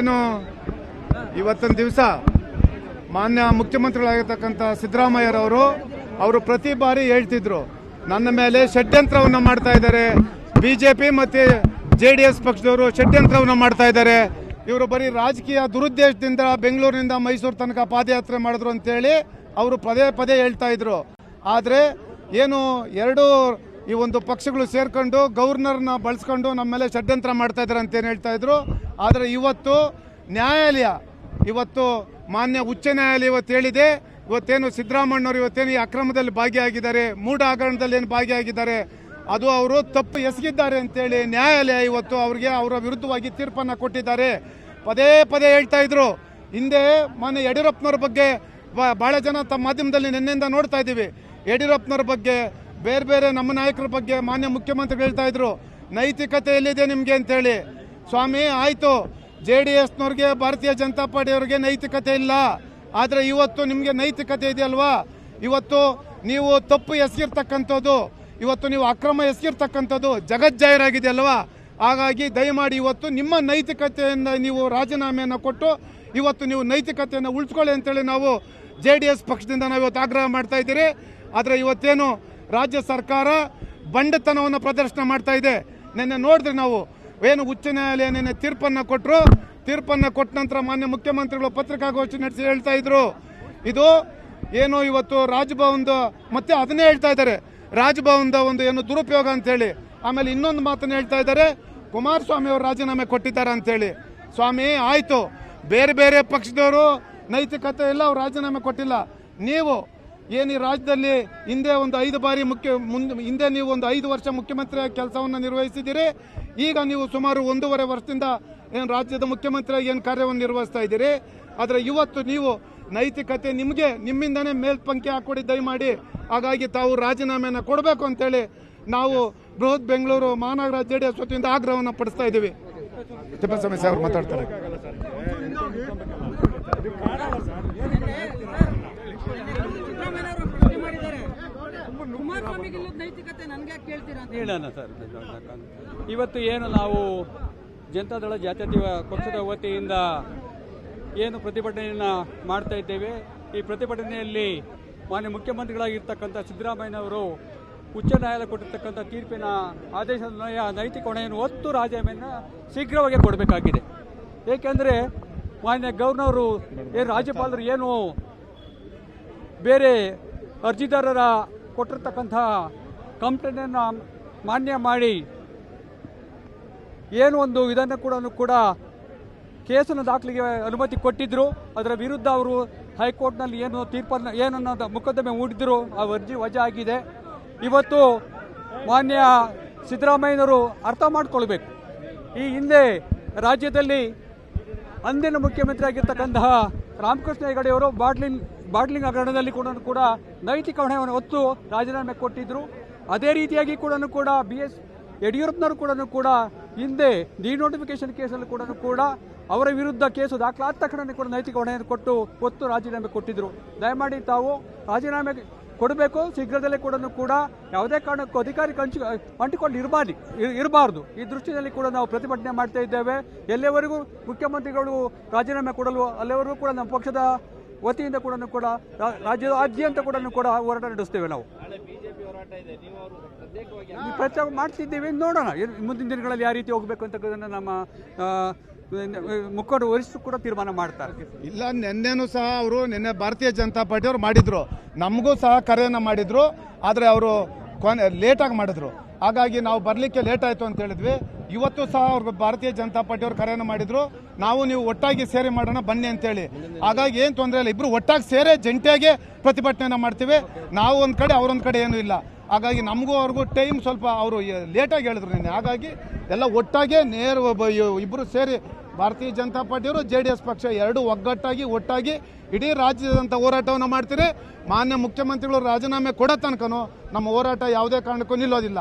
ಏನು ಇವತ್ತಿನ ದಿವಸ ಮಾನ್ಯ ಮುಖ್ಯಮಂತ್ರಿಗಳಾಗಿರ್ತಕ್ಕಂಥ ಸಿದ್ದರಾಮಯ್ಯರವರು ಅವರು ಪ್ರತಿ ಬಾರಿ ಹೇಳ್ತಿದ್ರು ನನ್ನ ಮೇಲೆ ಷಡ್ಯಂತ್ರವನ್ನು ಮಾಡ್ತಾ ಇದ್ದಾರೆ. ಬಿಜೆಪಿ ಮತ್ತೆ ಜೆಡಿಎಸ್ ಪಕ್ಷದವರು ಷಡ್ಯಂತ್ರವನ್ನು ಮಾಡ್ತಾ ಇದ್ದಾರೆ. ಇವರು ಬರೀ ರಾಜಕೀಯ ದುರುದ್ದೇಶದಿಂದ ಬೆಂಗಳೂರಿನಿಂದ ಮೈಸೂರು ತನಕ ಪಾದಯಾತ್ರೆ ಮಾಡಿದ್ರು ಅಂತೇಳಿ ಅವರು ಪದೇ ಪದೇ ಹೇಳ್ತಾ ಇದ್ರು. ಆದರೆ ಏನು ಈ ಒಂದು ಪಕ್ಷಗಳು ಸೇರ್ಕೊಂಡು ಗವರ್ನರ್ನ ಬಳಸ್ಕೊಂಡು ನಮ್ಮ ಮೇಲೆ ಷಡ್ಯಂತ್ರ ಮಾಡ್ತಾ ಇದ್ದಾರೆ ಅಂತೇನು ಹೇಳ್ತಾ ಇದ್ರು. ಆದರೆ ಇವತ್ತು ನ್ಯಾಯಾಲಯ ಮಾನ್ಯ ಉಚ್ಚ ನ್ಯಾಯಾಲಯ ಇವತ್ತು ಹೇಳಿದೆ, ಇವತ್ತೇನು ಸಿದ್ದರಾಮಯ್ಯನವರು ಇವತ್ತೇನು ಈ ಅಕ್ರಮದಲ್ಲಿ ಭಾಗಿಯಾಗಿದ್ದಾರೆ, ಮೂಢ ಹಗರಣದಲ್ಲಿ ಏನು ಭಾಗಿಯಾಗಿದ್ದಾರೆ, ಅದು ಅವರು ತಪ್ಪು ಎಸಗಿದ್ದಾರೆ ಅಂತೇಳಿ ನ್ಯಾಯಾಲಯ ಇವತ್ತು ಅವರ ವಿರುದ್ಧವಾಗಿ ತೀರ್ಪನ್ನು ಕೊಟ್ಟಿದ್ದಾರೆ. ಪದೇ ಪದೇ ಹೇಳ್ತಾ ಇದ್ರು. ಹಿಂದೆ ಮಾನ್ಯ ಯಡಿಯೂರಪ್ಪನವ್ರ ಬಗ್ಗೆ ಬಹಳ ಜನ ತಮ್ಮ ಮಾಧ್ಯಮದಲ್ಲಿ ನಿನ್ನೆಯಿಂದ ನೋಡ್ತಾ ಇದ್ದೀವಿ. ಯಡಿಯೂರಪ್ಪನವ್ರ ಬಗ್ಗೆ ಬೇರೆ ನಮ್ಮ ನಾಯಕರ ಬಗ್ಗೆ ಮಾನ್ಯ ಮುಖ್ಯಮಂತ್ರಿಗಳು ಹೇಳ್ತಾ ಇದ್ರು, ನೈತಿಕತೆ ಎಲ್ಲಿದೆ ನಿಮಗೆ ಅಂತೇಳಿ. ಸ್ವಾಮಿ ಆಯಿತು, JDSನವ್ರಿಗೆ ಭಾರತೀಯ ಜನತಾ ಪಾರ್ಟಿಯವ್ರಿಗೆ ನೈತಿಕತೆ ಇಲ್ಲ, ಆದರೆ ಇವತ್ತು ನಿಮಗೆ ನೈತಿಕತೆ ಇದೆಯಲ್ವಾ? ಇವತ್ತು ನೀವು ತಪ್ಪು ಎಸಗಿರ್ತಕ್ಕಂಥದ್ದು, ಇವತ್ತು ನೀವು ಅಕ್ರಮ ಎಸಗಿರ್ತಕ್ಕಂಥದ್ದು ಜಗಜ್ಜಾಹೀರಾಗಿದೆ ಅಲ್ವಾ? ಹಾಗಾಗಿ ದಯಮಾಡಿ ಇವತ್ತು ನಿಮ್ಮ ನೈತಿಕತೆಯಿಂದ ನೀವು ರಾಜೀನಾಮೆಯನ್ನು ಕೊಟ್ಟು ಇವತ್ತು ನೀವು ನೈತಿಕತೆಯನ್ನು ಉಳಿಸ್ಕೊಳ್ಳಿ ಅಂತೇಳಿ ನಾವು JDS ಪಕ್ಷದಿಂದ ನಾವು ಇವತ್ತು ಆಗ್ರಹ ಮಾಡ್ತಾ ಇದ್ದೀರಿ. ಆದರೆ ಇವತ್ತೇನು ರಾಜ್ಯ ಸರ್ಕಾರ ಬಂಡತನವನ್ನು ಪ್ರದರ್ಶನ ಮಾಡ್ತಾ ಇದೆ. ನಿನ್ನೆ ನೋಡಿದ್ರೆ ನಾವು ಏನು ಉಚ್ಚ ನ್ಯಾಯಾಲಯ ನಿನ್ನೆ ತೀರ್ಪನ್ನು ಕೊಟ್ಟರು. ತೀರ್ಪನ್ನು ಕೊಟ್ಟ ನಂತರ ಮಾನ್ಯ ಮುಖ್ಯಮಂತ್ರಿಗಳು ಪತ್ರಿಕಾಗೋಷ್ಠಿ ನಡೆಸಿ ಹೇಳ್ತಾ ಇದ್ರು, ಇದು ಏನು ಇವತ್ತು ರಾಜಭವನದ ಮತ್ತೆ ಅದನ್ನೇ ಹೇಳ್ತಾ ಇದ್ದಾರೆ, ರಾಜಭವನದ ಒಂದು ಏನು ದುರುಪಯೋಗ ಅಂತೇಳಿ. ಆಮೇಲೆ ಇನ್ನೊಂದು ಮಾತನ್ನು ಹೇಳ್ತಾ ಇದ್ದಾರೆ, ಕುಮಾರಸ್ವಾಮಿ ಅವರು ರಾಜೀನಾಮೆ ಕೊಟ್ಟಿದ್ದಾರೆ ಅಂತೇಳಿ. ಸ್ವಾಮಿ ಆಯಿತು, ಬೇರೆ ಪಕ್ಷದವರು ನೈತಿಕತೆ ಇಲ್ಲ, ಅವ್ರು ರಾಜೀನಾಮೆ ಕೊಟ್ಟಿಲ್ಲ. ನೀವು ಏನು ಈ ರಾಜ್ಯದಲ್ಲಿ ಹಿಂದೆ ಒಂದು 5 ಬಾರಿ ಹಿಂದೆ ನೀವು ಒಂದು 5 ವರ್ಷ ಮುಖ್ಯಮಂತ್ರಿ ಕೆಲಸವನ್ನು ನಿರ್ವಹಿಸಿದ್ದೀರಿ. ಈಗ ನೀವು ಸುಮಾರು 1.5 ವರ್ಷದಿಂದ ಏನು ರಾಜ್ಯದ ಮುಖ್ಯಮಂತ್ರಿಯಾಗಿ ಏನು ಕಾರ್ಯವನ್ನು ನಿರ್ವಹಿಸ್ತಾ ಇದ್ದೀರಿ. ಆದರೆ ಇವತ್ತು ನೀವು ನೈತಿಕತೆ ನಿಮ್ಮಿಂದನೇ ಮೇಲ್ಪಂಕ್ತಿ ಹಾಕೊಡಿ ದಯಮಾಡಿ. ಹಾಗಾಗಿ ತಾವು ರಾಜೀನಾಮೆಯನ್ನು ಕೊಡಬೇಕು ಅಂತೇಳಿ ನಾವು ಬೃಹತ್ ಬೆಂಗಳೂರು ಮಹಾನಗರ JDS ವತಿಯಿಂದ ಆಗ್ರಹವನ್ನು ಪಡಿಸ್ತಾ ಇದ್ದೀವಿ. ತಿಪ್ಪೇಸ್ವಾಮಿ ಸಾಹೇಬರು ಮಾತಾಡ್ತಾರೆ. ಹೇಳೋಣ ಸರ್, ಇವತ್ತು ಏನು ನಾವು ಜನತಾದಳ ಜಾತ್ಯತೀತ ಪಕ್ಷದ ವತಿಯಿಂದ ಏನು ಪ್ರತಿಭಟನೆಯನ್ನು ಮಾಡ್ತಾ ಇದ್ದೇವೆ. ಈ ಪ್ರತಿಭಟನೆಯಲ್ಲಿ ಮಾನ್ಯ ಮುಖ್ಯಮಂತ್ರಿಗಳಾಗಿರ್ತಕ್ಕಂಥ ಸಿದ್ದರಾಮಯ್ಯನವರು ಉಚ್ಚ ನ್ಯಾಯಾಲಯ ಕೊಟ್ಟಿರ್ತಕ್ಕಂಥ ತೀರ್ಪಿನ ಆದೇಶದ ನೈತಿಕ ಹೊಣೆಯನ್ನು ಹೊತ್ತು ರಾಜೀನಾಮೆಯನ್ನು ಶೀಘ್ರವಾಗಿ ಕೊಡಬೇಕಾಗಿದೆ. ಏಕೆಂದರೆ ಮಾನ್ಯ ಗವರ್ನರು ರಾಜ್ಯಪಾಲರು ಏನು ಬೇರೆ ಅರ್ಜಿದಾರರ ಕೊಟ್ಟಿರ್ತಕ್ಕಂಥ ಕಂಪ್ಲೇಂಟನ್ನು ಮಾನ್ಯ ಮಾಡಿ ಏನು ಒಂದು ಇದನ್ನು ಕೂಡ ಕೇಸನ್ನು ದಾಖಲಿಗೆ ಅನುಮತಿ ಕೊಟ್ಟಿದ್ದರು. ಅದರ ವಿರುದ್ಧ ಅವರು ಹೈಕೋರ್ಟ್ನಲ್ಲಿ ಏನು ತೀರ್ಪನ್ನು ಏನನ್ನೋದು ಮೊಕದ್ದಮೆ ಹೂಡಿದ್ರು, ಆ ಅರ್ಜಿ ವಜಾ ಆಗಿದೆ. ಇವತ್ತು ಮಾನ್ಯ ಸಿದ್ದರಾಮಯ್ಯನವರು ಅರ್ಥ ಮಾಡಿಕೊಳ್ಬೇಕು, ಈ ಹಿಂದೆ ರಾಜ್ಯದಲ್ಲಿ ಅಂದಿನ ಮುಖ್ಯಮಂತ್ರಿ ಆಗಿರ್ತಕ್ಕಂತಹ ರಾಮಕೃಷ್ಣ ಹೆಗಡೆಯವರು ಬಾಟ್ಲಿಂಗ್ ಹಗರಣದಲ್ಲಿ ಕೂಡ ನೈತಿಕ ಹೊಣೆಯನ್ನು ಹೊತ್ತು ರಾಜೀನಾಮೆ ಕೊಟ್ಟಿದ್ದರು. ಅದೇ ರೀತಿಯಾಗಿ ಕೂಡ BS ಯಡಿಯೂರಪ್ಪನವರು ಕೂಡ ಹಿಂದೆ ಡಿನೋಟಿಫಿಕೇಶನ್ ಕೇಸಲ್ಲಿ ಕೂಡ ಅವರ ವಿರುದ್ಧ ಕೇಸು ದಾಖಲಾದ ತಕ್ಷಣ ಕೂಡ ನೈತಿಕ ಹೊಣೆಯನ್ನು ಹೊತ್ತು ರಾಜೀನಾಮೆ ಕೊಟ್ಟಿದ್ದರು. ದಯಮಾಡಿ ತಾವು ರಾಜೀನಾಮೆ ಕೊಡಬೇಕು. ಶೀಘ್ರದಲ್ಲೇ ಕೂಡ ಯಾವುದೇ ಕಾರಣಕ್ಕೂ ಅಧಿಕಾರಿ ಅಂಟಿಕೊಂಡು ಇರಬಾರ್ದು. ಈ ದೃಷ್ಟಿಯಲ್ಲಿ ಕೂಡ ನಾವು ಪ್ರತಿಭಟನೆ ಮಾಡ್ತಾ ಇದ್ದೇವೆ. ಎಲ್ಲಿವರೆಗೂ ಮುಖ್ಯಮಂತ್ರಿಗಳು ರಾಜೀನಾಮೆ ಕೊಡಲು ಅಲ್ಲಿವರೆಗೂ ಕೂಡ ನಮ್ಮ ಪಕ್ಷದ ವತಿಯಿಂದ ಕೂಡ ರಾಜ್ಯಾದ್ಯಂತ ಕೂಡ ಹೋರಾಟ ನಡೆಸ್ತೇವೆ. ನಾವು ಪ್ರಚಾರ ಮಾಡ್ತಿದ್ದೇವೆ, ನೋಡೋಣ ಮುಂದಿನ ದಿನಗಳಲ್ಲಿ ಯಾವ ರೀತಿ ಹೋಗಬೇಕು ಅಂತ ನಮ್ಮ ಮುಖಂಡರು ವರಿಷ್ಠರು ಕೂಡ ತೀರ್ಮಾನ ಮಾಡ್ತಾರೆ. ಇಲ್ಲ, ನಿನ್ನೆನೂ ಸಹ ಅವರು ಭಾರತೀಯ ಜನತಾ ಪಾರ್ಟಿಯವರು ಮಾಡಿದ್ರು, ನಮಗೂ ಸಹ ಕರೆಯನ್ನು ಮಾಡಿದ್ರು. ಆದರೆ ಅವರು ಲೇಟಾಗಿ ಮಾಡಿದ್ರು. ಹಾಗಾಗಿ ನಾವು ಬರಲಿಕ್ಕೆ ಲೇಟ್ ಆಯಿತು ಅಂತ ಹೇಳಿದ್ವಿ. ಇವತ್ತು ಸಹ ಅವ್ರು ಭಾರತೀಯ ಜನತಾ ಪಾರ್ಟಿಯವರು ಕರೆಯನ್ನು ಮಾಡಿದ್ರು, ನೀವು ಒಟ್ಟಾಗಿ ಸೇರಿ ಮಾಡೋಣ ಬನ್ನಿ ಅಂತೇಳಿ. ಹಾಗಾಗಿ ಏನು ತೊಂದರೆ ಇಲ್ಲ, ಇಬ್ಬರು ಒಟ್ಟಾಗಿ ಸೇರಿ ಜಂಟಿಯಾಗಿ ಪ್ರತಿಭಟನೆಯನ್ನು ಮಾಡ್ತೀವಿ. ನಾವು ಒಂದು ಕಡೆ ಅವರೊಂದು ಕಡೆ ಏನೂ ಇಲ್ಲ. ಹಾಗಾಗಿ ನಮಗೂ ಅವ್ರಿಗೂ ಟೈಮ್ ಸ್ವಲ್ಪ ಅವರು ಲೇಟಾಗಿ ಹೇಳಿದ್ರು ನಿನ್ನೆ. ಹಾಗಾಗಿ ಎಲ್ಲ ಒಟ್ಟಾಗಿ ಇಬ್ಬರು ಸೇರಿ ಭಾರತೀಯ ಜನತಾ ಪಾರ್ಟಿಯವರು JDS ಪಕ್ಷ ಎರಡೂ ಒಟ್ಟಾಗಿ ಇಡೀ ರಾಜ್ಯದಂತ ಹೋರಾಟವನ್ನು ಮಾಡ್ತೀರಿ. ಮಾನ್ಯ ಮುಖ್ಯಮಂತ್ರಿಗಳು ರಾಜೀನಾಮೆ ಕೊಡೋ ತನಕನೂ ನಮ್ಮ ಹೋರಾಟ ಯಾವುದೇ ಕಾರಣಕ್ಕೂ ನಿಲ್ಲೋದಿಲ್ಲ.